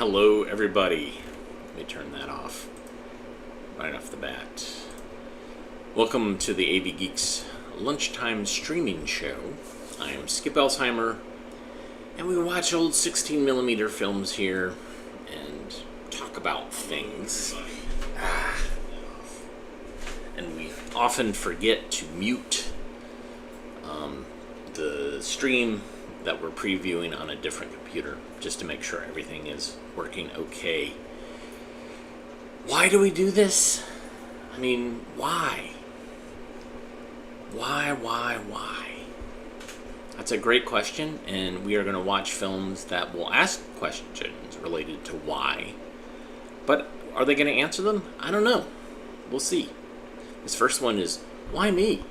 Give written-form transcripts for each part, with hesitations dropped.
Hello, everybody. Let me turn that off right off the bat. Welcome to the Geeks lunchtime streaming show. I am Skip Elsheimer, and we watch old 16mm films here and talk about things. And we often forget to mute the stream that we're previewing on a different computer just to make sure everything is working okay. Why do we do this? I mean, why? Why? That's a great question, and we are going to watch films that will ask questions related to why. But are they going to answer them? I don't know. We'll see. This first one is, why me?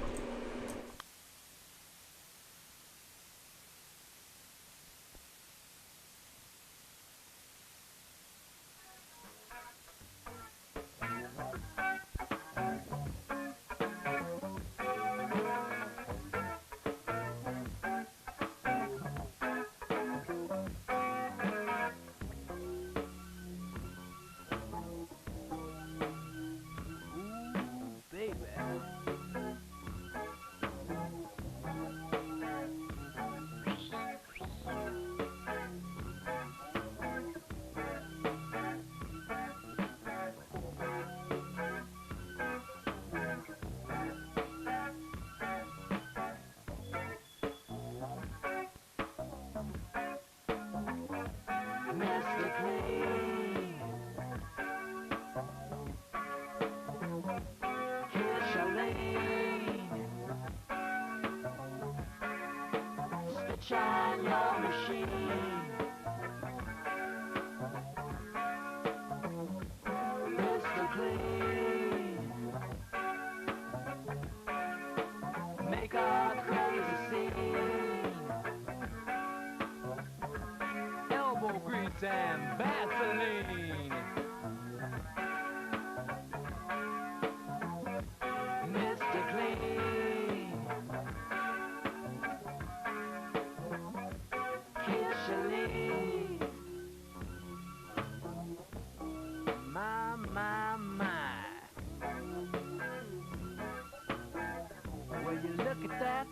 Shine your machine. Mr. Clean. Make a crazy scene. Elbow grease and Vaseline. Mr. Clean. My. Will you look at that?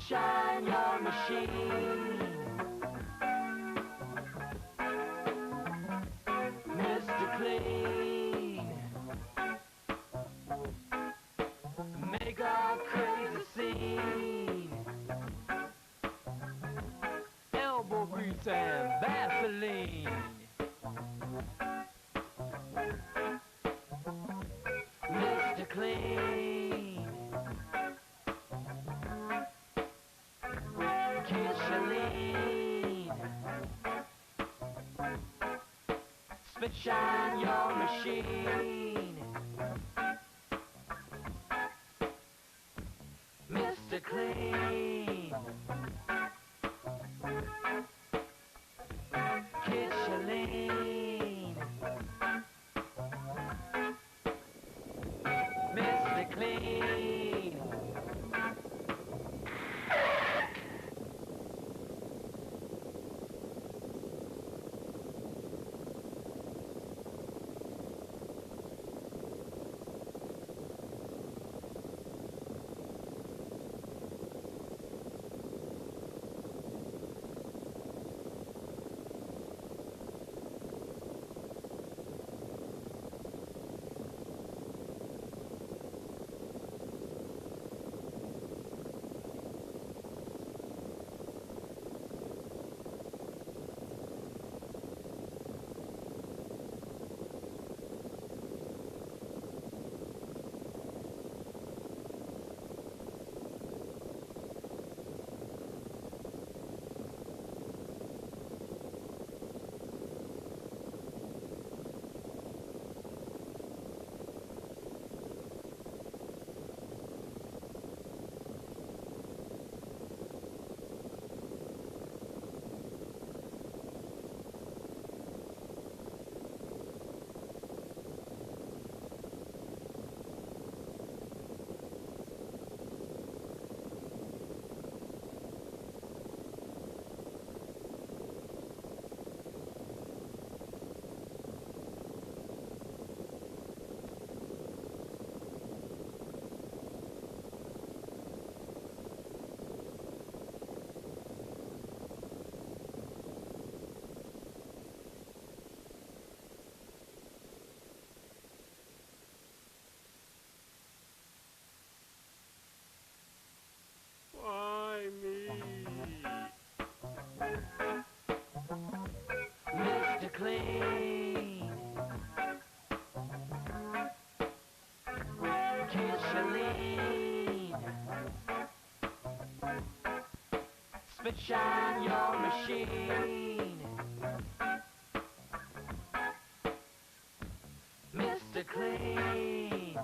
Shine your machine. Mr. Clean. Make a crazy scene. Elbow grease and Vaseline. Mr. Clean. Shine your machine. Mr. Clean. Kiss your lean. Mr. Clean. Clean. Kiss Shalene. Spit shine your machine. Mr. Clean.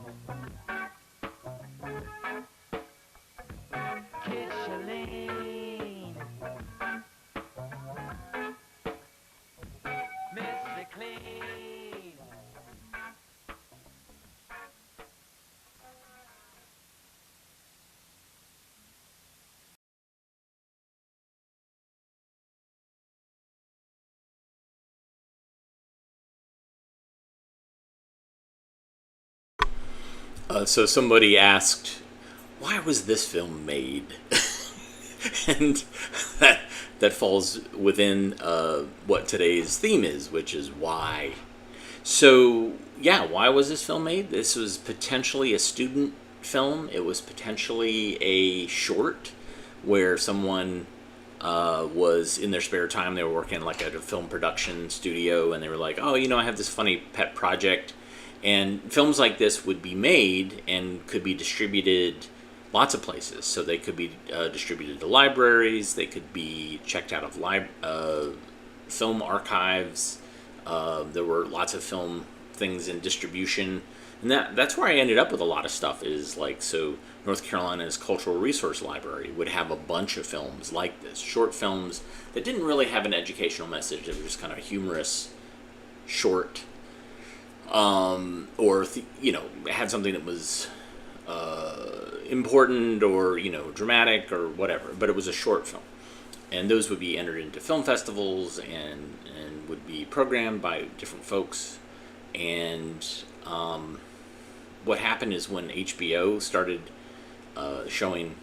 Kiss Shalene. Mr. Clean. So somebody asked, why was this film made? And that falls within what today's theme is, which is why. So, yeah, why was this film made? This was potentially a student film. It was potentially a short where someone was in their spare time. They were working like at a film production studio, and they were like, oh, I have this funny pet project. And films like this would be made and could be distributed lots of places. So they could be distributed to libraries. They could be checked out of film archives. There were lots of film things in distribution. And that's where I ended up with a lot of stuff is like, so North Carolina's Cultural Resource Library would have a bunch of films like this. Short films that didn't really have an educational message. They were just kind of humorous, short, or had something that was important or dramatic or whatever, but it was a short film, and those would be entered into film festivals and would be programmed by different folks. And what happened is when HBO started showing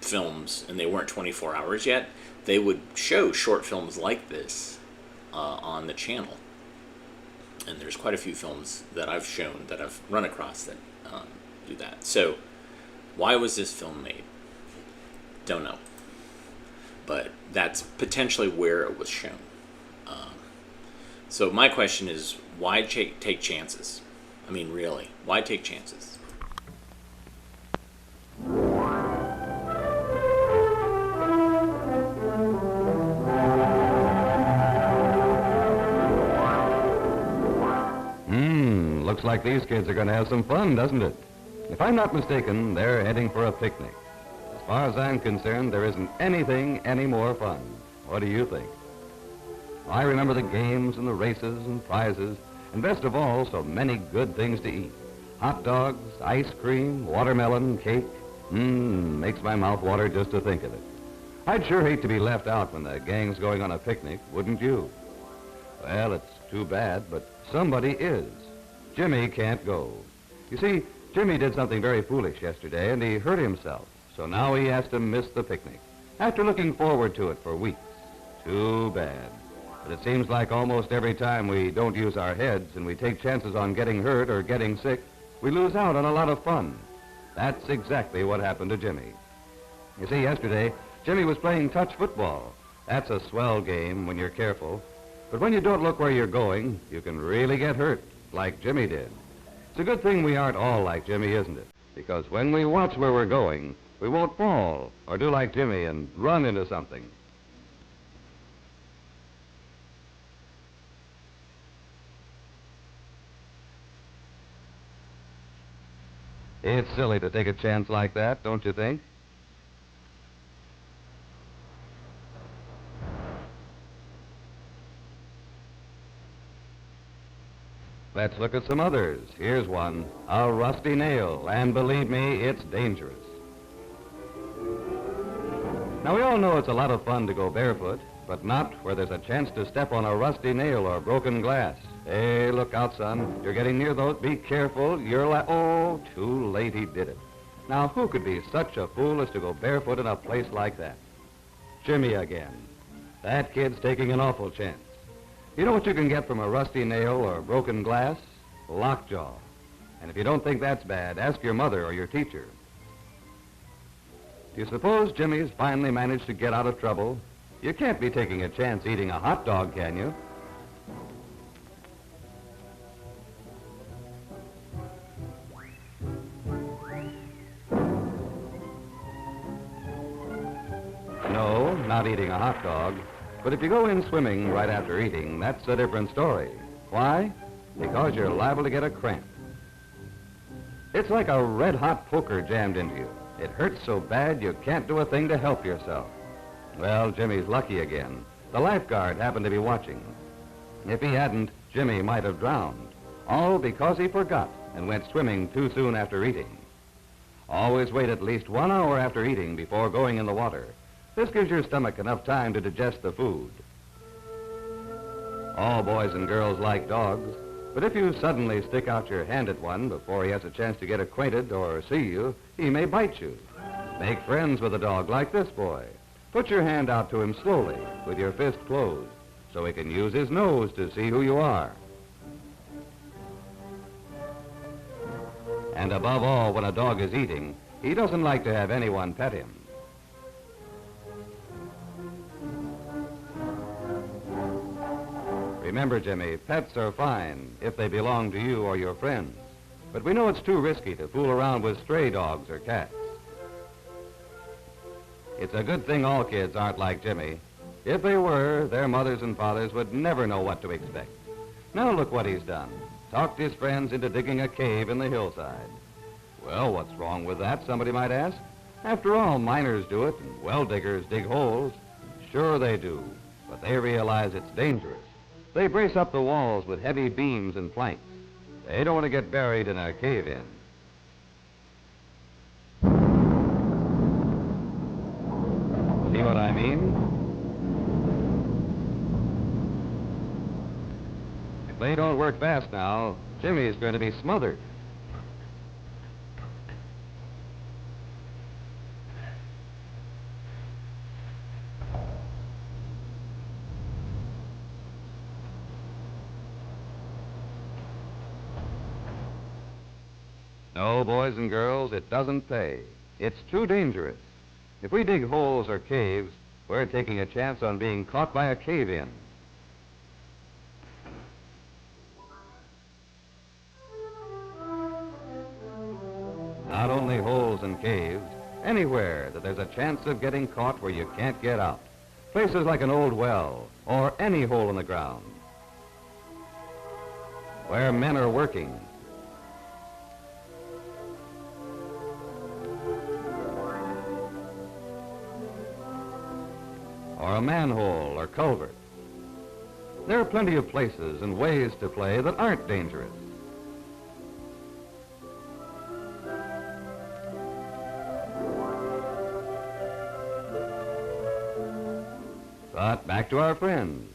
films, and they weren't 24 hours yet, they would show short films like this on the channel. And there's quite a few films that I've shown, that I've run across that do that. So, why was this film made? Don't know. But that's potentially where it was shown. So my question is, why take chances? I mean, really, why take chances? Looks like these kids are going to have some fun, doesn't it? If I'm not mistaken, they're heading for a picnic. As far as I'm concerned, there isn't anything any more fun. What do you think? I remember the games and the races and prizes, and best of all, so many good things to eat. Hot dogs, ice cream, watermelon, cake. Makes my mouth water just to think of it. I'd sure hate to be left out when the gang's going on a picnic, wouldn't you? Well, it's too bad, but somebody is. Jimmy can't go. You see, Jimmy did something very foolish yesterday, and he hurt himself. So now he has to miss the picnic, after looking forward to it for weeks. Too bad. But it seems like almost every time we don't use our heads and we take chances on getting hurt or getting sick, we lose out on a lot of fun. That's exactly what happened to Jimmy. You see, yesterday, Jimmy was playing touch football. That's a swell game when you're careful. But when you don't look where you're going, you can really get hurt, like Jimmy did. It's a good thing we aren't all like Jimmy, isn't it? Because when we watch where we're going, we won't fall or do like Jimmy and run into something. It's silly to take a chance like that, don't you think? Let's look at some others. Here's one, a rusty nail, and believe me, it's dangerous. Now, we all know it's a lot of fun to go barefoot, but not where there's a chance to step on a rusty nail or broken glass. Hey, look out, son. You're getting near those. Be careful. Oh, too late he did it. Now, who could be such a fool as to go barefoot in a place like that? Jimmy again. That kid's taking an awful chance. You know what you can get from a rusty nail or broken glass? Lockjaw. And if you don't think that's bad, ask your mother or your teacher. Do you suppose Jimmy's finally managed to get out of trouble? You can't be taking a chance eating a hot dog, can you? eating a hot dog, but if you go in swimming right after eating, that's a different story. Why? Because you're liable to get a cramp. It's like a red-hot poker jammed into you. It hurts so bad you can't do a thing to help yourself. Well, Jimmy's lucky again. The lifeguard happened to be watching. If he hadn't, Jimmy might have drowned. All because he forgot and went swimming too soon after eating. Always wait at least 1 hour after eating before going in the water. This gives your stomach enough time to digest the food. All boys and girls like dogs, but if you suddenly stick out your hand at one before he has a chance to get acquainted or see you, he may bite you. Make friends with a dog like this boy. Put your hand out to him slowly with your fist closed so he can use his nose to see who you are. And above all, when a dog is eating, he doesn't like to have anyone pet him. Remember, Jimmy, pets are fine if they belong to you or your friends. But we know it's too risky to fool around with stray dogs or cats. It's a good thing all kids aren't like Jimmy. If they were, their mothers and fathers would never know what to expect. Now look what he's done. Talked his friends into digging a cave in the hillside. Well, what's wrong with that, somebody might ask? After all, miners do it, and well diggers dig holes. Sure they do, but they realize it's dangerous. They brace up the walls with heavy beams and planks. They don't want to get buried in a cave-in. See what I mean? If they don't work fast now, Jimmy's going to be smothered. No, boys and girls, it doesn't pay. It's too dangerous. If we dig holes or caves, we're taking a chance on being caught by a cave-in. Not only holes and caves, anywhere that there's a chance of getting caught where you can't get out. Places like an old well or any hole in the ground. Where men are working. Or a manhole or culvert. There are plenty of places and ways to play that aren't dangerous. But back to our friends.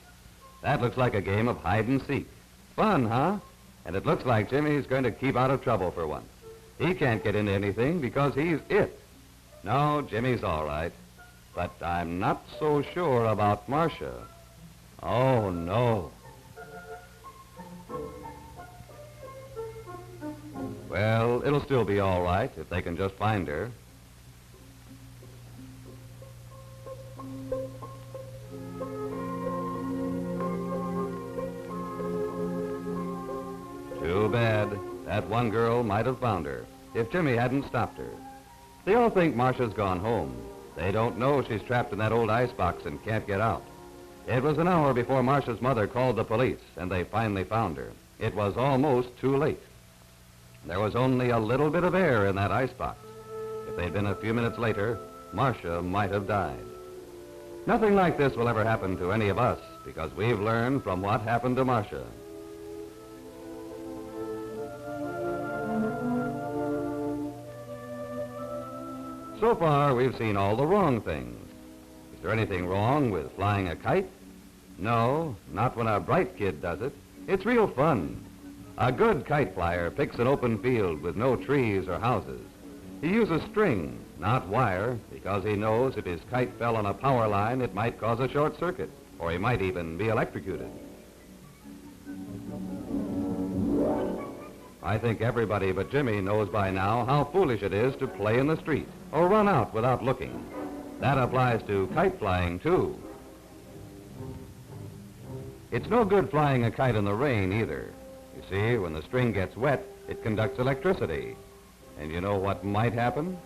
That looks like a game of hide and seek. Fun, huh? And it looks like Jimmy's going to keep out of trouble for once. He can't get into anything because he's it. No, Jimmy's all right. But I'm not so sure about Marcia. Oh, no. Well, it'll still be all right if they can just find her. Too bad. That one girl might have found her if Jimmy hadn't stopped her. They all think Marcia's gone home. They don't know she's trapped in that old icebox and can't get out. It was an hour before Marcia's mother called the police, and they finally found her. It was almost too late. There was only a little bit of air in that icebox. If they'd been a few minutes later, Marcia might have died. Nothing like this will ever happen to any of us, because we've learned from what happened to Marcia. So far, we've seen all the wrong things. Is there anything wrong with flying a kite? No, not when a bright kid does it. It's real fun. A good kite flyer picks an open field with no trees or houses. He uses string, not wire, because he knows if his kite fell on a power line, it might cause a short circuit, or he might even be electrocuted. I think everybody but Jimmy knows by now how foolish it is to play in the street or run out without looking. That applies to kite flying, too. It's no good flying a kite in the rain, either. You see, when the string gets wet, it conducts electricity. And you know what might happen?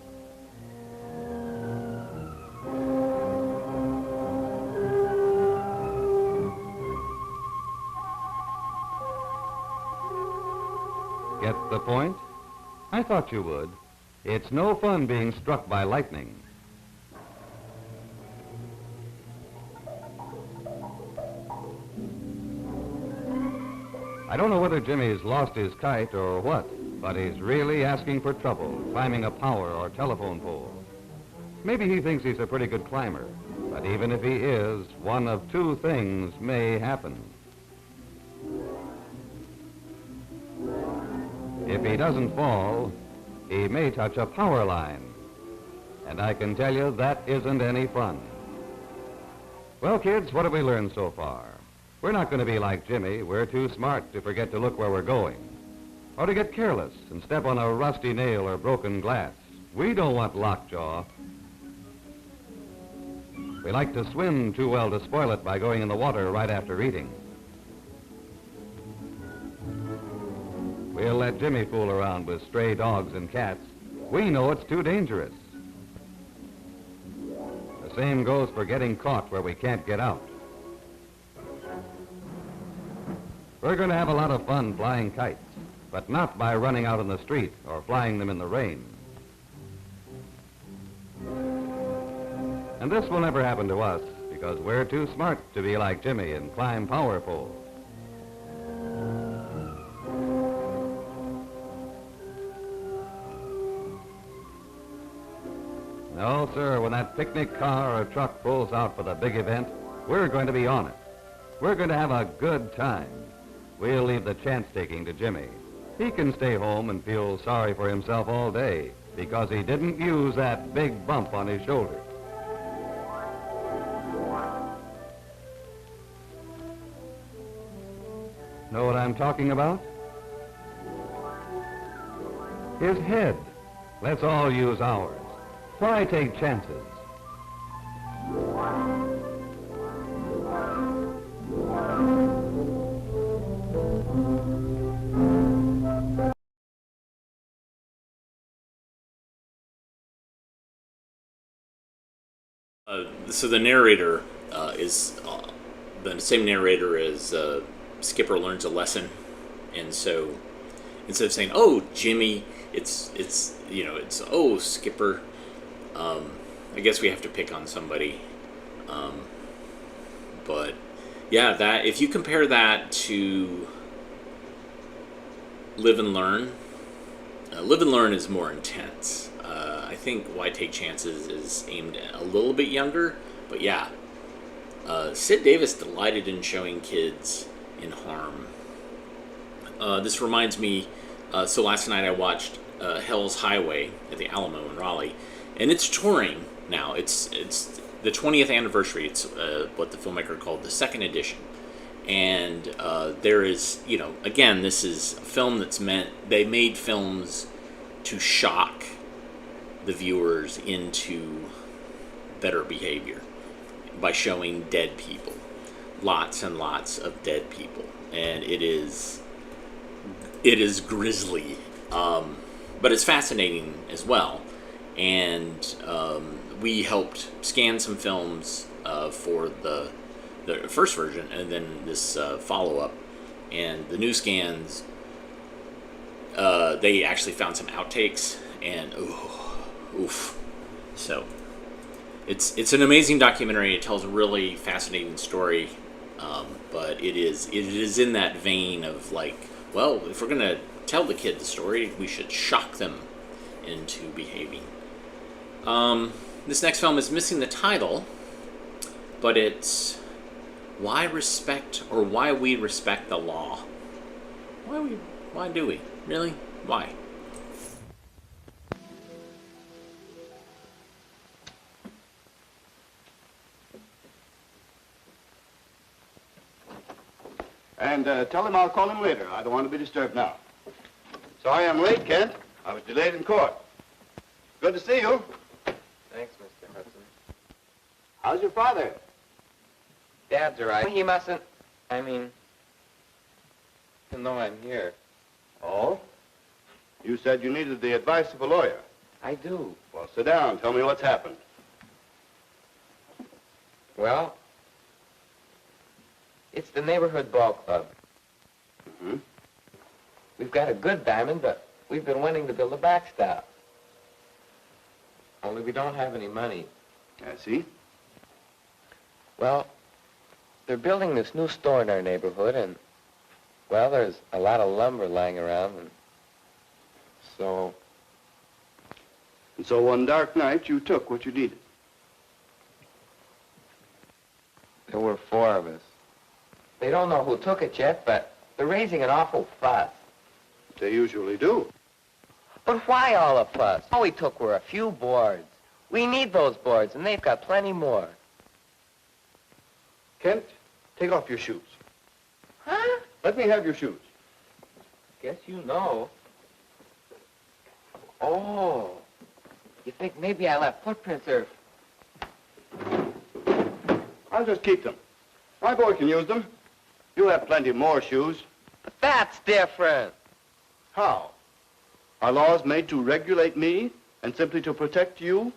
Get the point? I thought you would. It's no fun being struck by lightning. I don't know whether Jimmy's lost his kite or what, but he's really asking for trouble climbing a power or telephone pole. Maybe he thinks he's a pretty good climber, but even if he is, one of two things may happen. If he doesn't fall, he may touch a power line. And I can tell you that isn't any fun. Well, kids, what have we learned so far? We're not going to be like Jimmy. We're too smart to forget to look where we're going, or to get careless and step on a rusty nail or broken glass. We don't want lockjaw. We like to swim too well to spoil it by going in the water right after eating. We'll let Jimmy fool around with stray dogs and cats. We know it's too dangerous. The same goes for getting caught where we can't get out. We're going to have a lot of fun flying kites, but not by running out in the street or flying them in the rain. And this will never happen to us because we're too smart to be like Jimmy and climb power poles. No, sir, when that picnic car or truck pulls out for the big event, we're going to be on it. We're going to have a good time. We'll leave the chance-taking to Jimmy. He can stay home and feel sorry for himself all day because he didn't use that big bump on his shoulder. Know what I'm talking about? His head. Let's all use ours. Why take chances? So the narrator is the same narrator as Skipper learns a lesson, and so instead of saying "Oh, Jimmy," it's "Oh, Skipper." I guess we have to pick on somebody, but yeah, that if you compare that to Live and Learn, Live and Learn is more intense. I think Why Take Chances is aimed at a little bit younger, but yeah, Sid Davis delighted in showing kids in harm. This reminds me, so last night I watched Hell's Highway at the Alamo in Raleigh, and it's touring now. It's the 20th anniversary. It's what the filmmaker called the second edition. And there is, again, this is a film that's they made films to shock the viewers into better behavior by showing dead people. Lots and lots of dead people. And it is grisly, but it's fascinating as well. And we helped scan some films for the first version, and then this follow-up. And the new scans, they actually found some outtakes, and oof. So it's an amazing documentary. It tells a really fascinating story, but it is in that vein of like, well, if we're gonna tell the kid the story, we should shock them into behaving. This next film is missing the title, but it's Why We Respect the Law. Why do we? Really? Why? And tell him I'll call him later. I don't want to be disturbed now. Sorry I'm late, Kent. I was delayed in court. Good to see you. Thanks, Mr. Hudson. How's your father? Dad's all right. He mustn't. He'll know I'm here. Oh? You said you needed the advice of a lawyer. I do. Well, sit down. Tell me what's happened. Well, it's the neighborhood ball club. Mm-hmm. We've got a good diamond, but we've been wanting to build a backstop. Only we don't have any money. I see. Well, they're building this new store in our neighborhood, and, well, there's a lot of lumber lying around, and so... And so one dark night, you took what you needed. There were 4 of us. They don't know who took it yet, but they're raising an awful fuss. They usually do. But why all the fuss? All we took were a few boards. We need those boards, and they've got plenty more. Kent, take off your shoes. Huh? Let me have your shoes. Guess you know. Oh. You think maybe I left footprints there? I'll just keep them. My boy can use them. You'll have plenty more shoes. But that's different. How? Are laws made to regulate me and simply to protect you?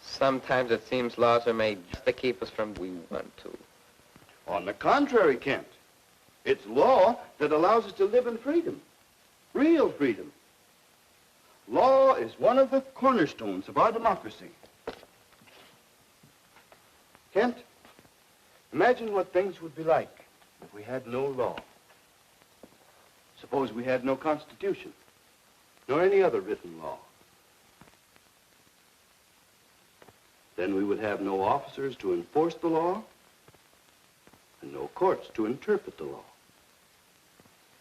Sometimes it seems laws are made just to keep us from we want to. On the contrary, Kent. It's law that allows us to live in freedom. Real freedom. Law is one of the cornerstones of our democracy. Kent, imagine what things would be like if we had no law. Suppose we had no constitution, nor any other written law. Then we would have no officers to enforce the law, and no courts to interpret the law.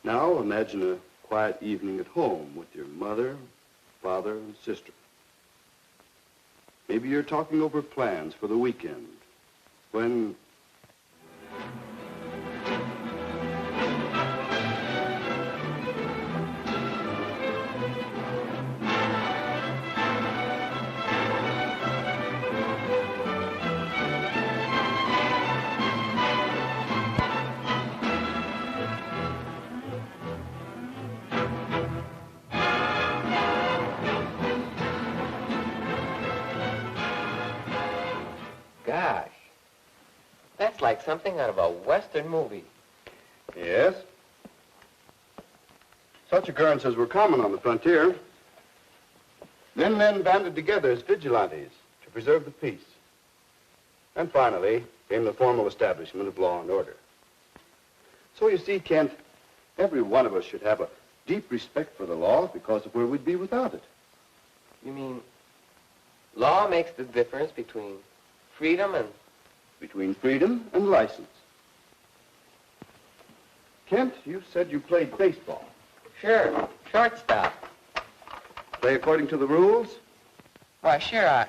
Now imagine a quiet evening at home with your mother, father, and sister. Maybe you're talking over plans for the weekend, when... Gosh. That's like something out of a Western movie. Yes. Such occurrences were common on the frontier. Then men banded together as vigilantes to preserve the peace. And finally came the formal establishment of law and order. So you see, Kent, every one of us should have a deep respect for the law because of where we'd be without it. You mean law makes the difference between freedom and... Between freedom and license. Kent, you said you played baseball. Sure, shortstop. Play according to the rules? Why, sure,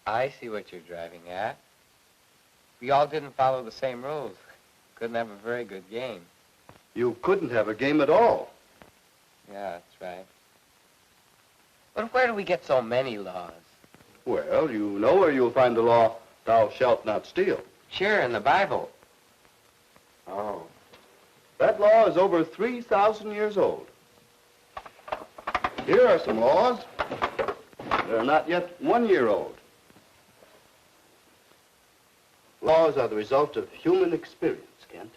I see what you're driving at. We all didn't follow the same rules. Couldn't have a very good game. You couldn't have a game at all. Yeah, that's right. But where do we get so many laws? Well, you know where you'll find the law, thou shalt not steal. Sure, in the Bible. Oh. That law is over 3,000 years old. Here are some laws. They're not yet 1 year old. Laws are the result of human experience, Kent,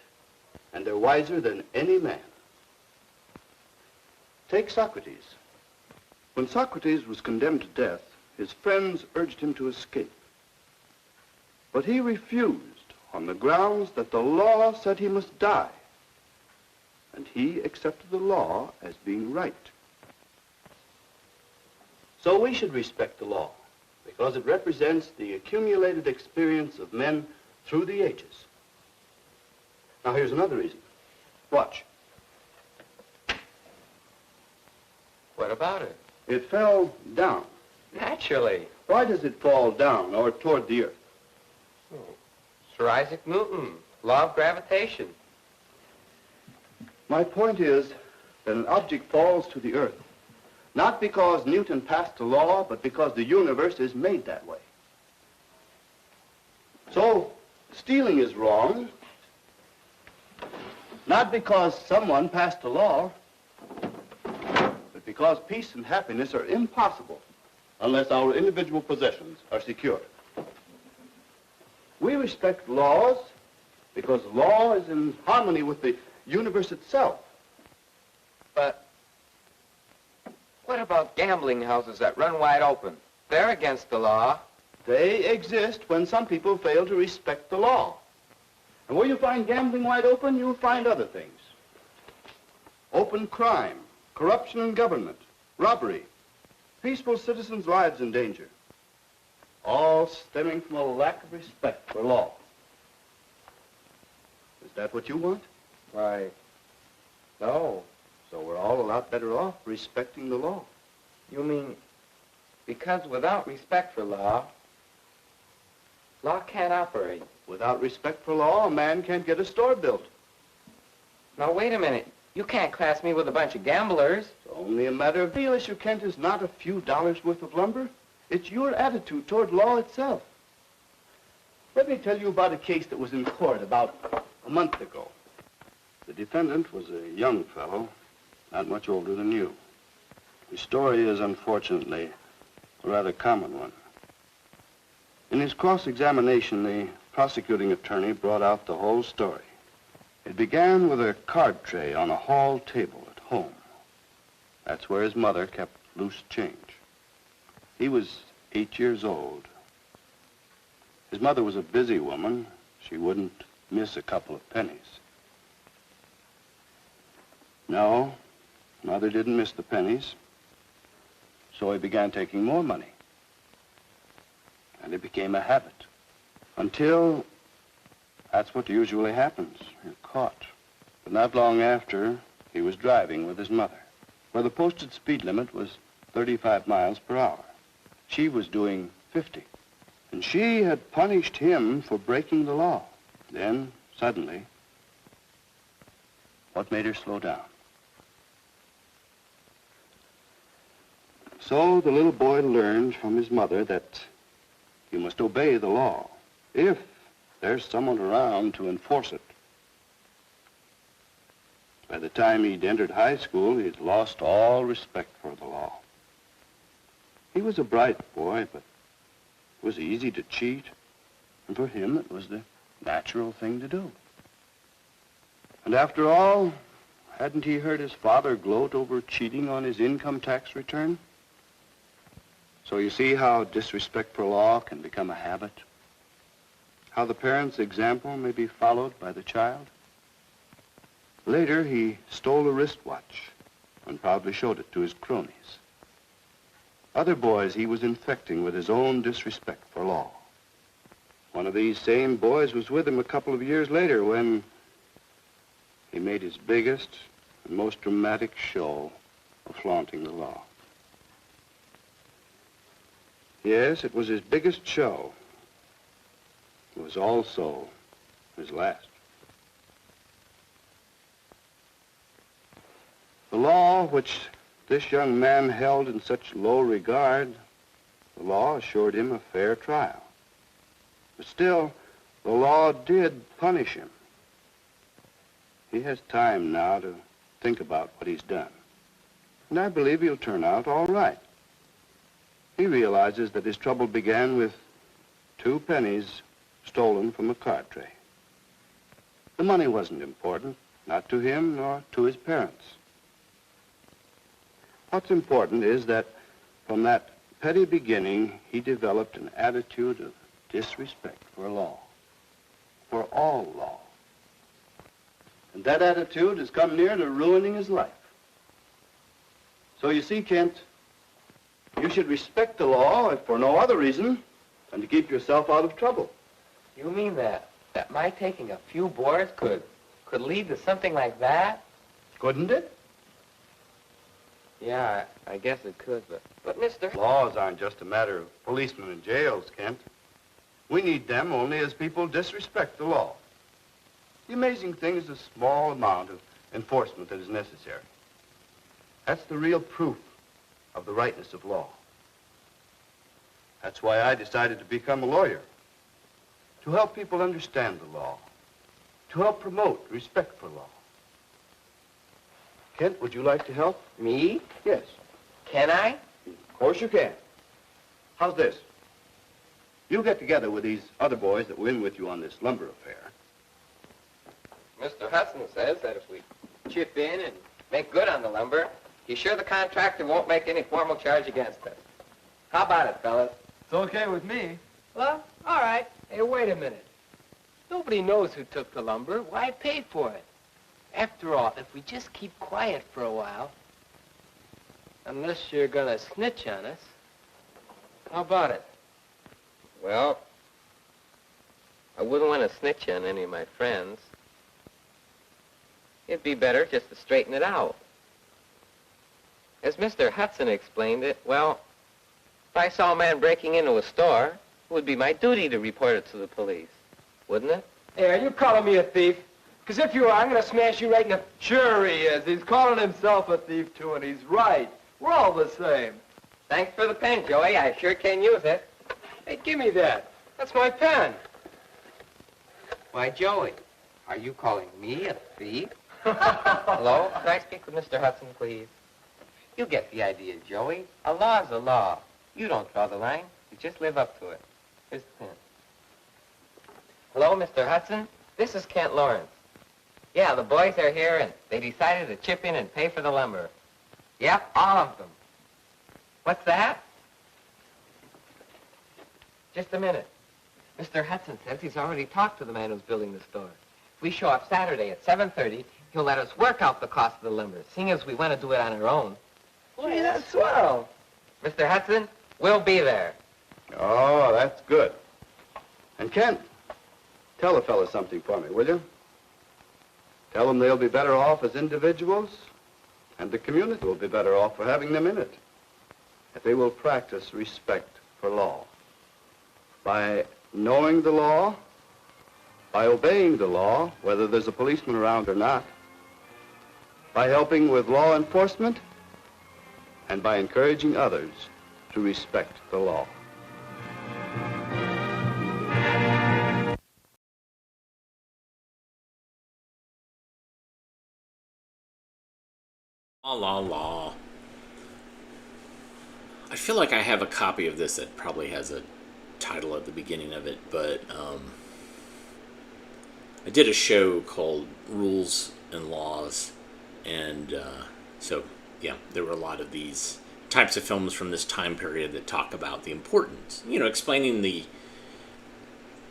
and they're wiser than any man. Take Socrates. When Socrates was condemned to death, his friends urged him to escape. But he refused on the grounds that the law said he must die. And he accepted the law as being right. So we should respect the law because it represents the accumulated experience of men through the ages. Now here's another reason. Watch. What about it? It fell down. Naturally. Why does it fall down or toward the earth? Oh, Sir Isaac Newton, law of gravitation. My point is that an object falls to the earth, not because Newton passed a law, but because the universe is made that way. So, stealing is wrong, not because someone passed a law, but because peace and happiness are impossible unless our individual possessions are secure. We respect laws because law is in harmony with the universe itself. But what about gambling houses that run wide open? They're against the law. They exist when some people fail to respect the law. And where you find gambling wide open, you'll find other things. Open crime, corruption in government, robbery, peaceful citizens' lives in danger. All stemming from a lack of respect for law. Is that what you want? Why, no. So we're all a lot better off respecting the law. You mean because without respect for law can't operate? Without respect for law, a man can't get a store built. Now, wait a minute. You can't class me with a bunch of gamblers. It's only a matter of the real issue, Kent, is not a few dollars worth of lumber. It's your attitude toward law itself. Let me tell you about a case that was in court about a month ago. The defendant was a young fellow, not much older than you. His story is, unfortunately, a rather common one. In his cross-examination, the prosecuting attorney brought out the whole story. It began with a card tray on a hall table at home. That's where his mother kept loose change. He was 8 years old. His mother was a busy woman. She wouldn't miss a couple of pennies. No, Mother didn't miss the pennies. So he began taking more money. And it became a habit. Until, that's what usually happens. You're caught. But not long after, he was driving with his mother, where the posted speed limit was 35 miles per hour. She was doing 50. And she had punished him for breaking the law. Then, suddenly, what made her slow down? So the little boy learned from his mother that you must obey the law if there's someone around to enforce it. By the time he'd entered high school, he'd lost all respect for the law. He was a bright boy, but it was easy to cheat. And for him, it was the natural thing to do. And after all, hadn't he heard his father gloat over cheating on his income tax return? So you see how disrespect for law can become a habit? How the parent's example may be followed by the child? Later, he stole a wristwatch and proudly showed it to his cronies. Other boys he was infecting with his own disrespect for law. One of these same boys was with him a couple of years later when he made his biggest and most dramatic show of flaunting the law. Yes, it was his biggest show. It was also his last. The law which this young man held in such low regard, the law assured him a fair trial. But still, the law did punish him. He has time now to think about what he's done. And I believe he'll turn out all right. He realizes that his trouble began with 2 pennies stolen from a card tray. The money wasn't important, not to him nor to his parents. What's important is that from that petty beginning, he developed an attitude of disrespect for law, for all law. And that attitude has come near to ruining his life. So you see, Kent, you should respect the law if for no other reason than to keep yourself out of trouble. You mean that my taking a few boards could lead to something like that? Couldn't it? Yeah, I guess it could, but mister... Laws aren't just a matter of policemen and jails, Kent. We need them only as people disrespect the law. The amazing thing is the small amount of enforcement that is necessary. That's the real proof of the rightness of law. That's why I decided to become a lawyer. To help people understand the law. To help promote respect for law. Kent, would you like to help? Me? Yes. Can I? Of course you can. How's this? You get together with these other boys that were in with you on this lumber affair. Mr. Hudson says that if we chip in and make good on the lumber, he's sure the contractor won't make any formal charge against us. How about it, fellas? It's okay with me. Well, all right. Hey, wait a minute. Nobody knows who took the lumber. Why pay for it? After all, if we just keep quiet for a while, unless you're gonna snitch on us, how about it? Well, I wouldn't want to snitch on any of my friends. It'd be better just to straighten it out. As Mr. Hudson explained it, well, if I saw a man breaking into a store, it would be my duty to report it to the police, wouldn't it? Hey, are you calling me a thief? Because if you are, I'm gonna smash you right in the... Sure he is. He's calling himself a thief, too, and he's right. We're all the same. Thanks for the pen, Joey. I sure can use it. Hey, give me that. That's my pen. Why, Joey, are you calling me a thief? Hello? Can I speak with Mr. Hudson, please? You get the idea, Joey. A law's a law. You don't draw the line. You just live up to it. Here's the pen. Hello, Mr. Hudson? This is Kent Lawrence. Yeah, the boys are here, and they decided to chip in and pay for the lumber. Yep, all of them. What's that? Just a minute. Mr. Hudson says he's already talked to the man who's building the store. If we show up Saturday at 7:30, he'll let us work out the cost of the lumber, seeing as we want to do it on our own. Boy, that's swell. Mr. Hudson, we'll be there. Oh, that's good. And Kent, tell the fellas something for me, will you? Tell them they'll be better off as individuals, and the community will be better off for having them in it, if they will practice respect for law. By knowing the law, by obeying the law, whether there's a policeman around or not, by helping with law enforcement, and by encouraging others to respect the law. La la la. I feel like I have a copy of this that probably has a title at the beginning of it, but I did a show called Rules and Laws, and so yeah, there were a lot of these types of films from this time period that talk about the importance, explaining the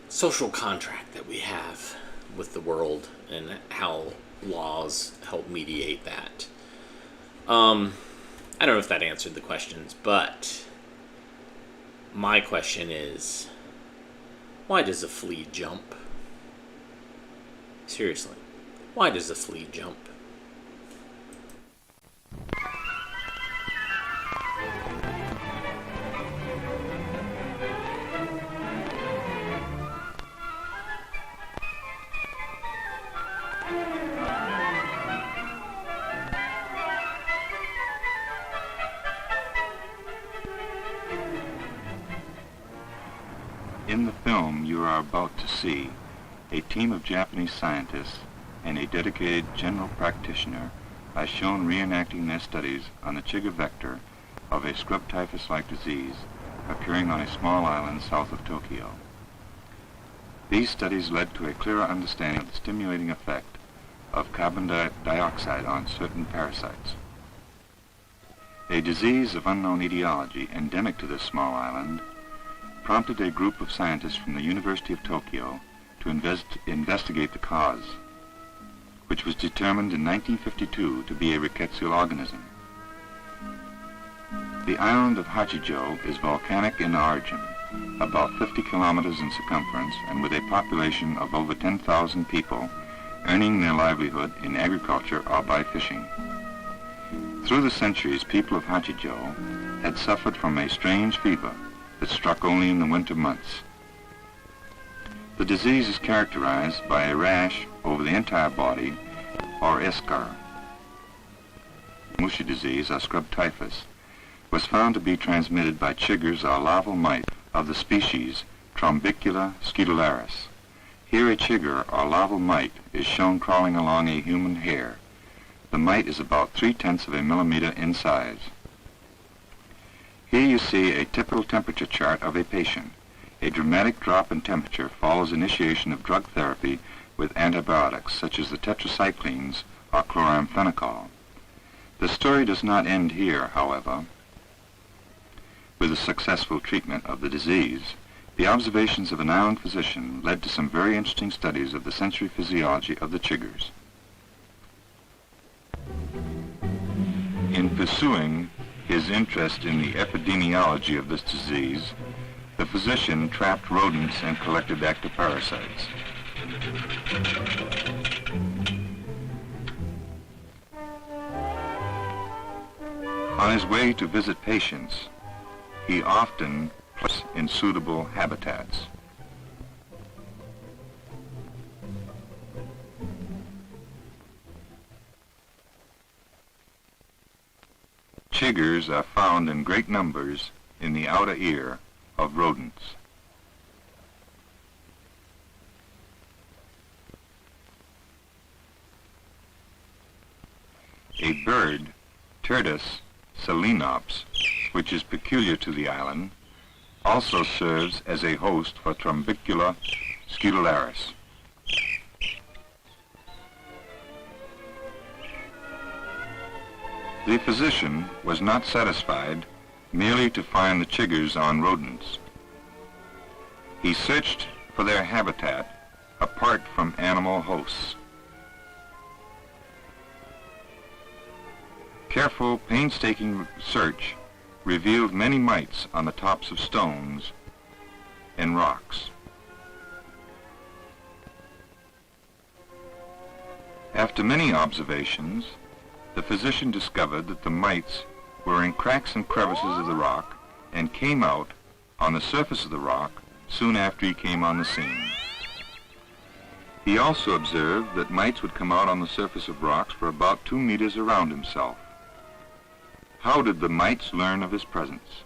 social contract that we have with the world and how laws help mediate that. I don't know if that answered the questions, but my question is, why does a flea jump? Seriously, why does a flea jump? In the film you are about to see, a team of Japanese scientists and a dedicated general practitioner are shown reenacting their studies on the Chiga vector of a scrub typhus-like disease occurring on a small island south of Tokyo. These studies led to a clearer understanding of the stimulating effect of carbon dioxide on certain parasites. A disease of unknown etiology endemic to this small island prompted a group of scientists from the University of Tokyo to investigate the cause, which was determined in 1952 to be a rickettsial organism. The island of Hachijo is volcanic in origin, about 50 kilometers in circumference, and with a population of over 10,000 people earning their livelihood in agriculture or by fishing. Through the centuries, people of Hachijo had suffered from a strange fever that struck only in the winter months. The disease is characterized by a rash over the entire body, or eschar. Mushi disease, or scrub typhus, was found to be transmitted by chiggers or larval mite of the species Trombicula scutularis. Here a chigger or larval mite is shown crawling along a human hair. The mite is about 0.3 of a millimeter in size. Here you see a typical temperature chart of a patient. A dramatic drop in temperature follows initiation of drug therapy with antibiotics such as the tetracyclines or chloramphenicol. The story does not end here, however. With the successful treatment of the disease, the observations of an island physician led to some very interesting studies of the sensory physiology of the chiggers. In pursuing his interest in the epidemiology of this disease, the physician trapped rodents and collected ectoparasites. On his way to visit patients, he often placed in suitable habitats. Chiggers are found in great numbers in the outer ear of rodents. A bird, Turdus selenops, which is peculiar to the island, also serves as a host for Trombicula scutularis. The physician was not satisfied merely to find the chiggers on rodents. He searched for their habitat apart from animal hosts. Careful, painstaking search revealed many mites on the tops of stones and rocks. After many observations, the physician discovered that the mites were in cracks and crevices of the rock and came out on the surface of the rock soon after he came on the scene. He also observed that mites would come out on the surface of rocks for about 2 meters around himself. How did the mites learn of his presence?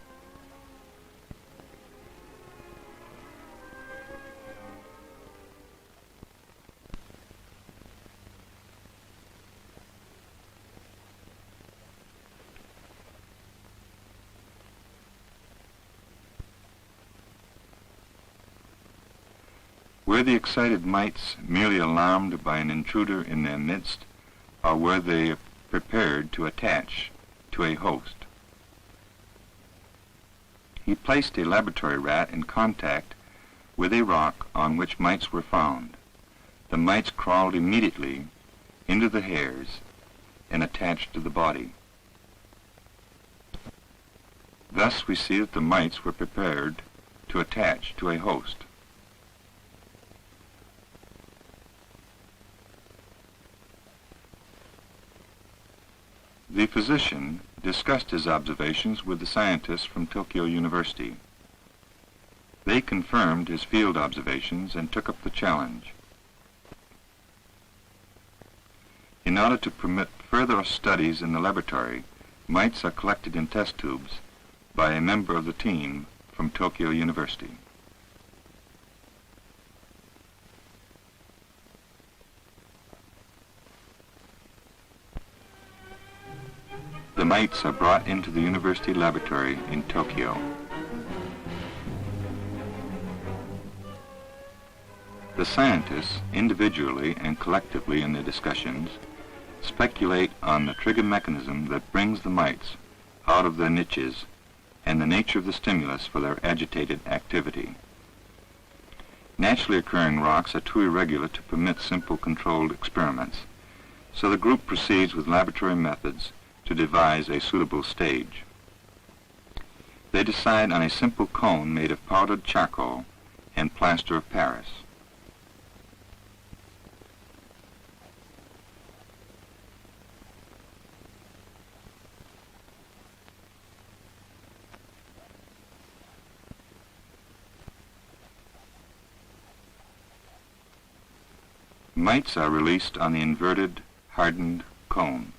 Were the excited mites merely alarmed by an intruder in their midst, or were they prepared to attach to a host? He placed a laboratory rat in contact with a rock on which mites were found. The mites crawled immediately into the hairs and attached to the body. Thus we see that the mites were prepared to attach to a host. The physician discussed his observations with the scientists from Tokyo University. They confirmed his field observations and took up the challenge. In order to permit further studies in the laboratory, mites are collected in test tubes by a member of the team from Tokyo University. The mites are brought into the university laboratory in Tokyo. The scientists, individually and collectively in their discussions, speculate on the trigger mechanism that brings the mites out of their niches and the nature of the stimulus for their agitated activity. Naturally occurring rocks are too irregular to permit simple controlled experiments, so the group proceeds with laboratory methods to devise a suitable stage. They decide on a simple cone made of powdered charcoal and plaster of Paris. Mites are released on the inverted, hardened cone.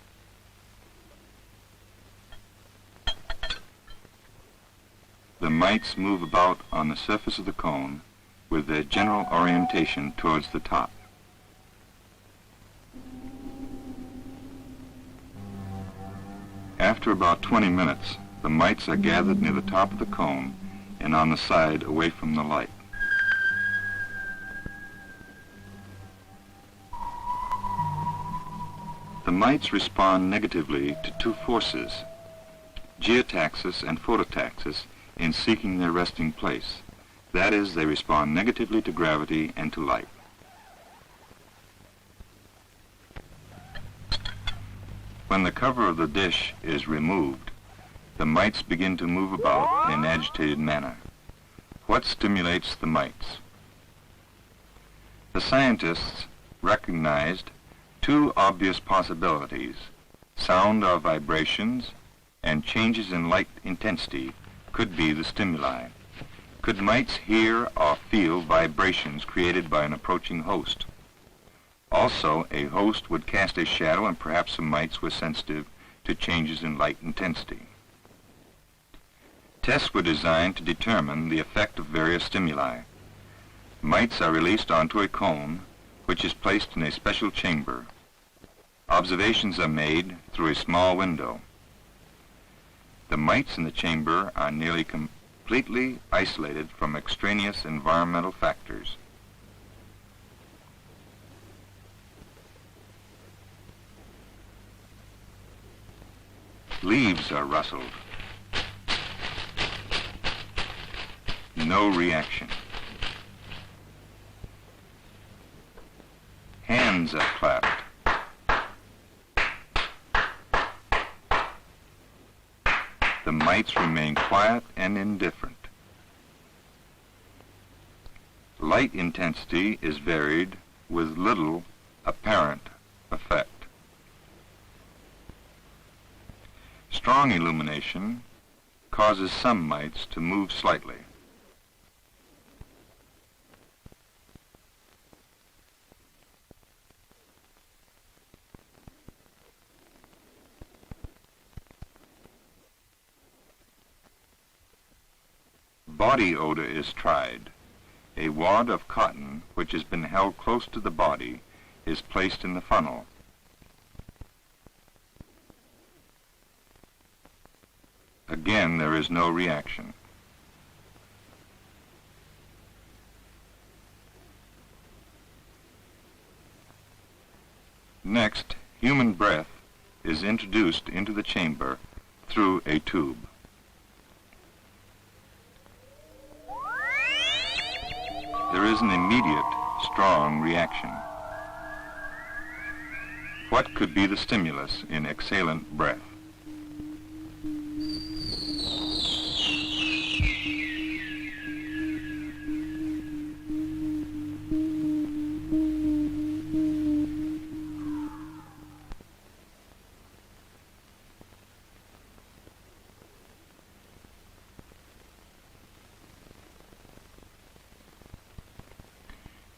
The mites move about on the surface of the cone with their general orientation towards the top. After about 20 minutes, the mites are gathered near the top of the cone and on the side away from the light. The mites respond negatively to two forces, geotaxis and phototaxis, in seeking their resting place. That is, they respond negatively to gravity and to light. When the cover of the dish is removed, the mites begin to move about in an agitated manner. What stimulates the mites? The scientists recognized two obvious possibilities: sound or vibrations and changes in light intensity could be the stimuli. Could mites hear or feel vibrations created by an approaching host? Also, a host would cast a shadow, and perhaps the mites were sensitive to changes in light intensity. Tests were designed to determine the effect of various stimuli. Mites are released onto a cone, which is placed in a special chamber. Observations are made through a small window. The mites in the chamber are nearly completely isolated from extraneous environmental factors. Leaves are rustled. No reaction. Hands are clapped. The mites remain quiet and indifferent. Light intensity is varied with little apparent effect. Strong illumination causes some mites to move slightly. Body odor is tried. A wad of cotton, which has been held close to the body, is placed in the funnel. Again, there is no reaction. Next, human breath is introduced into the chamber through a tube. There is an immediate, strong reaction. What could be the stimulus in exhalant breath?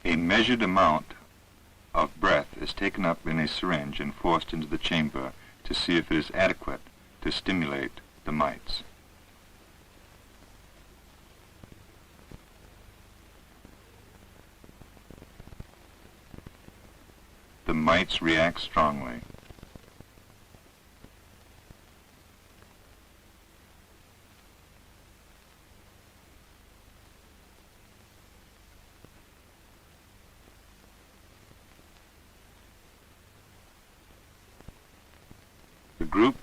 A measured amount of breath is taken up in a syringe and forced into the chamber to see if it is adequate to stimulate the mites. The mites react strongly. The group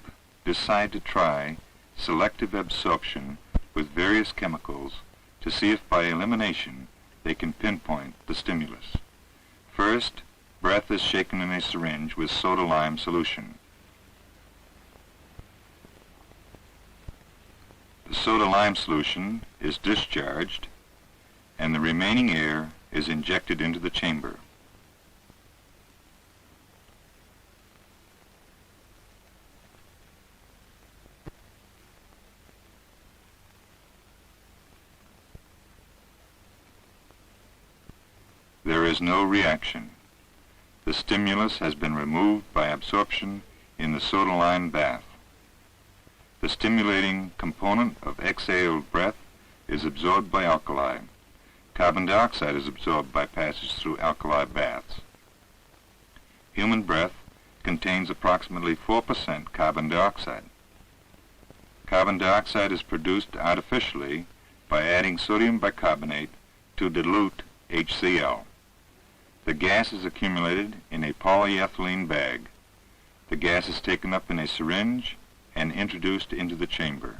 decide to try selective absorption with various chemicals to see if by elimination they can pinpoint the stimulus. First, breath is shaken in a syringe with soda-lime solution. The soda-lime solution is discharged and the remaining air is injected into the chamber. There is no reaction. The stimulus has been removed by absorption in the soda-lime bath. The stimulating component of exhaled breath is absorbed by alkali. Carbon dioxide is absorbed by passage through alkali baths. Human breath contains approximately 4% carbon dioxide. Carbon dioxide is produced artificially by adding sodium bicarbonate to dilute HCl. The gas is accumulated in a polyethylene bag. The gas is taken up in a syringe and introduced into the chamber.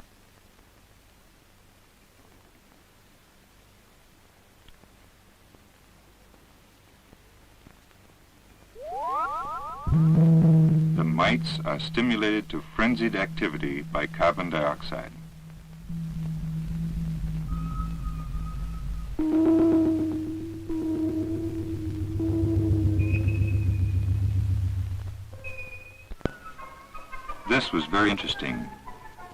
The mites are stimulated to frenzied activity by carbon dioxide. This was very interesting.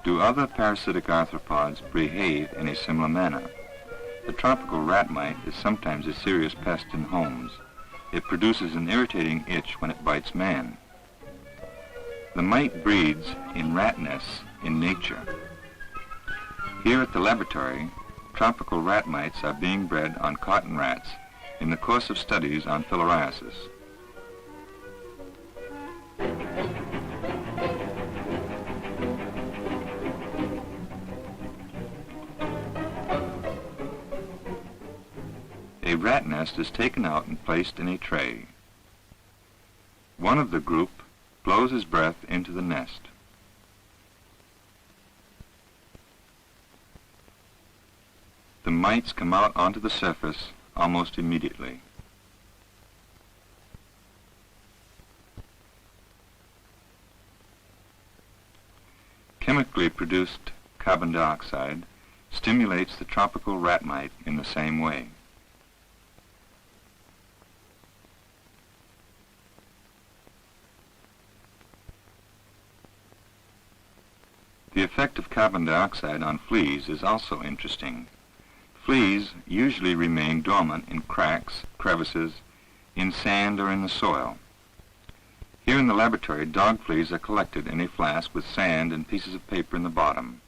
Do other parasitic arthropods behave in a similar manner? The tropical rat mite is sometimes a serious pest in homes. It produces an irritating itch when it bites man. The mite breeds in rat nests in nature. Here at the laboratory, tropical rat mites are being bred on cotton rats in the course of studies on filariasis. A rat nest is taken out and placed in a tray. One of the group blows his breath into the nest. The mites come out onto the surface almost immediately. Chemically produced carbon dioxide stimulates the tropical rat mite in the same way. The effect of carbon dioxide on fleas is also interesting. Fleas usually remain dormant in cracks, crevices, in sand or in the soil. Here in the laboratory, dog fleas are collected in a flask with sand and pieces of paper in the bottom.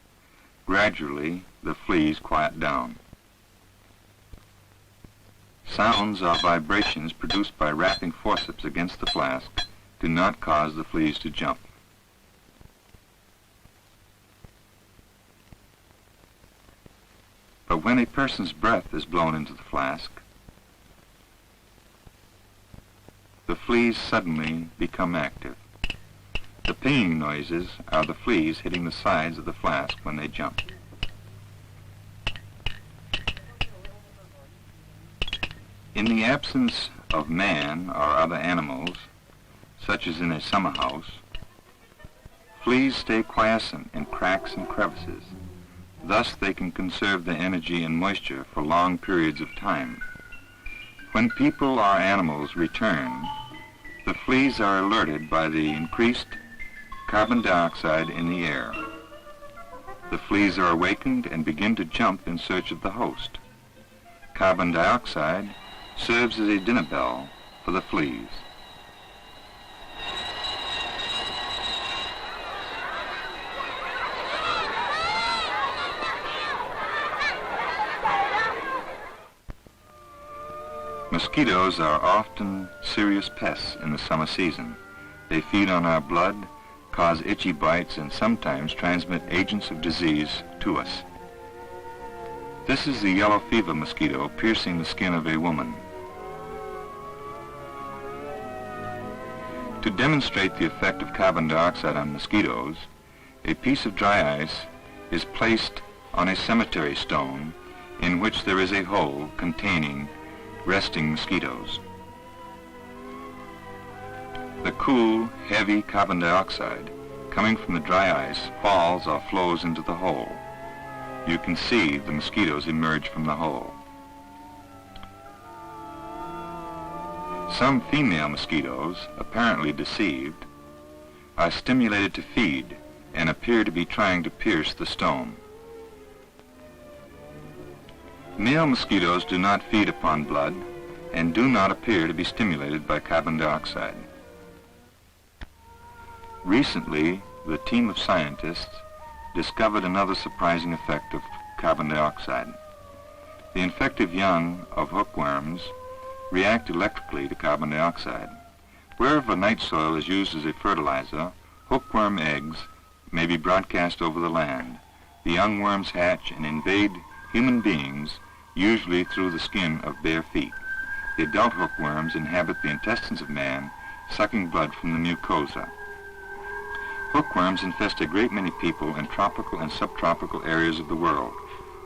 Gradually, the fleas quiet down. Sounds or vibrations produced by rapping forceps against the flask do not cause the fleas to jump. But when a person's breath is blown into the flask, the fleas suddenly become active. The pinging noises are the fleas hitting the sides of the flask when they jump. In the absence of man or other animals, such as in a summer house, fleas stay quiescent in cracks and crevices. Thus they can conserve their energy and moisture for long periods of time. When people or animals return, the fleas are alerted by the increased carbon dioxide in the air. The fleas are awakened and begin to jump in search of the host. Carbon dioxide serves as a dinner bell for the fleas. Mosquitoes are often serious pests in the summer season. They feed on our blood, cause itchy bites, and sometimes transmit agents of disease to us. This is the yellow fever mosquito piercing the skin of a woman. To demonstrate the effect of carbon dioxide on mosquitoes, a piece of dry ice is placed on a cemetery stone in which there is a hole containing resting mosquitoes. The cool, heavy carbon dioxide coming from the dry ice falls or flows into the hole. You can see the mosquitoes emerge from the hole. Some female mosquitoes, apparently deceived, are stimulated to feed and appear to be trying to pierce the stone. Male mosquitoes do not feed upon blood and do not appear to be stimulated by carbon dioxide. Recently, the team of scientists discovered another surprising effect of carbon dioxide. The infective young of hookworms react electrically to carbon dioxide. Wherever night soil is used as a fertilizer, hookworm eggs may be broadcast over the land. The young worms hatch and invade human beings, usually through the skin of bare feet. The adult hookworms inhabit the intestines of man, sucking blood from the mucosa. Hookworms infest a great many people in tropical and subtropical areas of the world.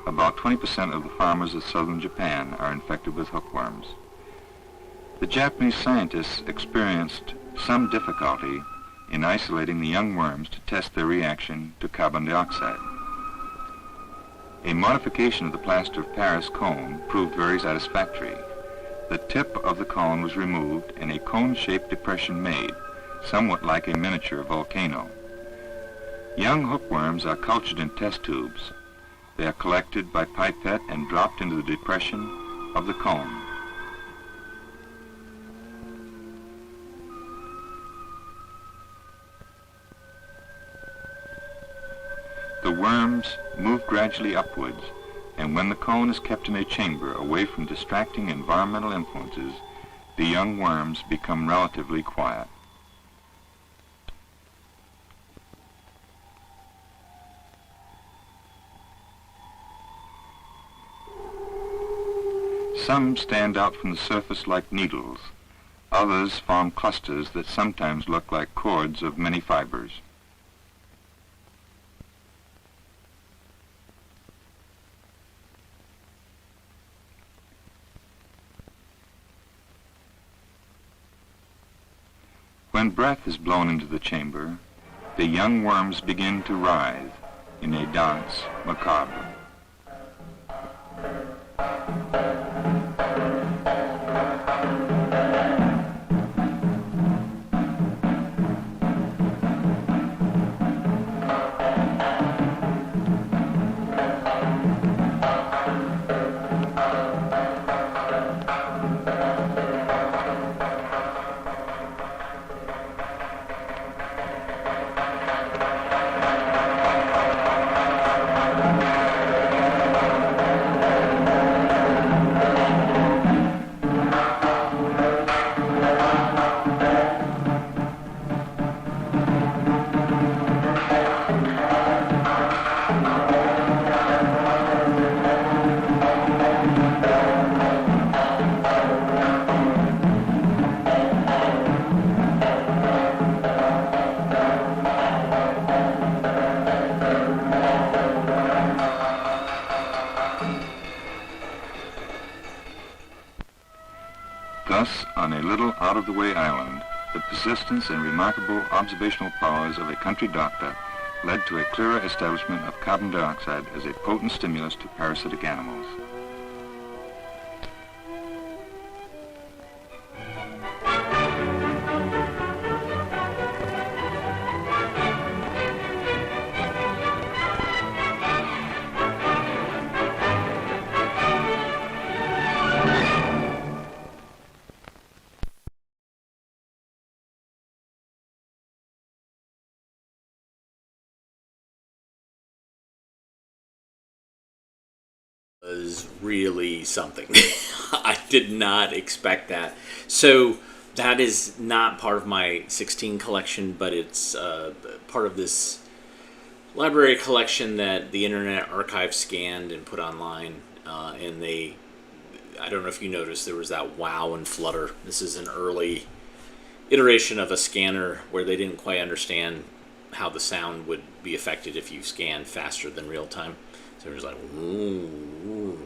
About 20% of the farmers of southern Japan are infected with hookworms. The Japanese scientists experienced some difficulty in isolating the young worms to test their reaction to carbon dioxide. A modification of the plaster of Paris cone proved very satisfactory. The tip of the cone was removed and a cone-shaped depression made, somewhat like a miniature volcano. Young hookworms are cultured in test tubes. They are collected by pipette and dropped into the depression of the cone. The worms move gradually upwards, and when the cone is kept in a chamber away from distracting environmental influences, the young worms become relatively quiet. Some stand out from the surface like needles. Others form clusters that sometimes look like cords of many fibers. When breath is blown into the chamber, the young worms begin to writhe in a dance macabre. Thus, on a little out-of-the-way island, the persistence and remarkable observational powers of a country doctor led to a clearer establishment of carbon dioxide as a potent stimulus to parasitic animals. Was really something. I did not expect that. So that is not part of my 16 collection, but it's part of this library collection that the Internet Archive scanned and put online. And I don't know if you noticed, there was that wow and flutter. This is an early iteration of a scanner where they didn't quite understand how the sound would be affected if you scanned faster than real time. So it was like, ooh.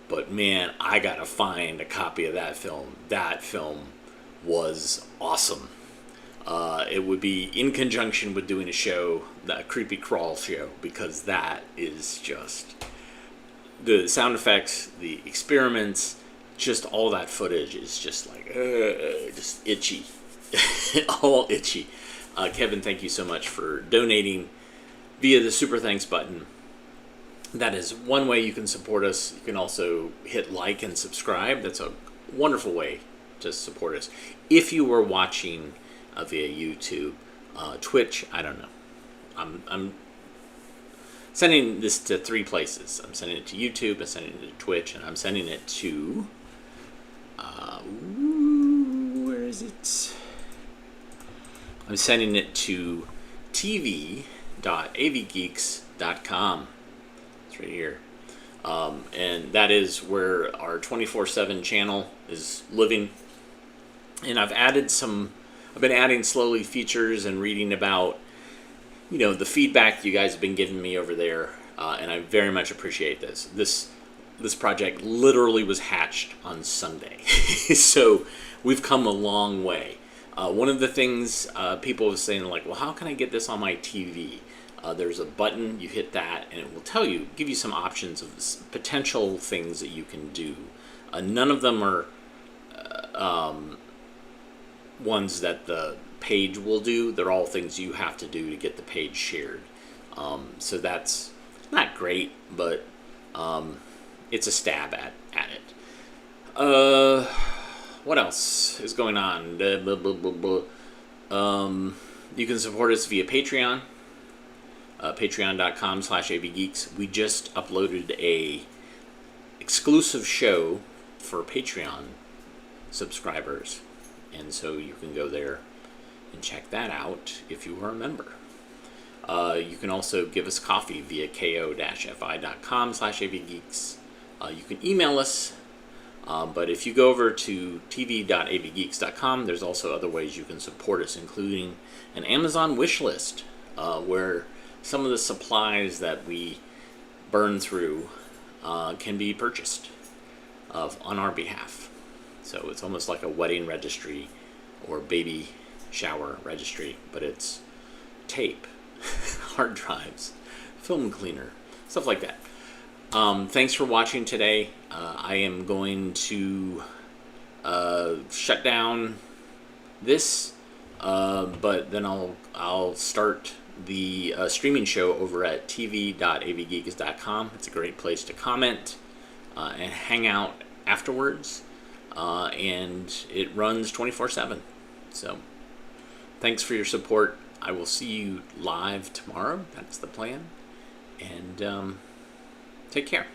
But man, I gotta find a copy of that film. That film was awesome. It would be in conjunction with doing a show, that Creepy Crawl show, because that is just the sound effects, the experiments, just all that footage is just like, just itchy, all itchy. Kevin, thank you so much for donating via the Super Thanks button. That is one way you can support us. You can also hit like and subscribe. That's a wonderful way to support us. If you were watching via YouTube, Twitch, I don't know. I'm sending this to 3 places. I'm sending it to YouTube, I'm sending it to Twitch, and I'm sending it to... where is it? I'm sending it to tv.avgeeks.com. Right here. And that is where our 24/7 channel is living. And I've been adding slowly features and reading about, the feedback you guys have been giving me over there. And I very much appreciate this. This project literally was hatched on Sunday. So we've come a long way. One of the things people were saying, like, well, how can I get this on my TV? There's a button, you hit that, and it will give you some options of potential things that you can do. None of them are ones that the page will do. They're all things you have to do to get the page shared. So that's not great, but it's a stab at it. What else is going on? You can support us via Patreon. Patreon.com/abgeeks. We just uploaded a exclusive show for Patreon subscribers, and so you can go there and check that out if you are a member. You can also give us coffee via ko-fi.com/abgeeks. You can email us, but if you go over to tv.abgeeks.com, there's also other ways you can support us, including an Amazon wish list, where some of the supplies that we burn through can be purchased on our behalf. So it's almost like a wedding registry or baby shower registry, but it's tape, hard drives, film cleaner, stuff like that. Thanks for watching today. I am going to shut down this, but then I'll start the streaming show over at tv.abgeeks.com. It's a great place to comment and hang out afterwards, and it runs 24/7. So thanks for your support. I will see you live tomorrow. That's the plan. And take care.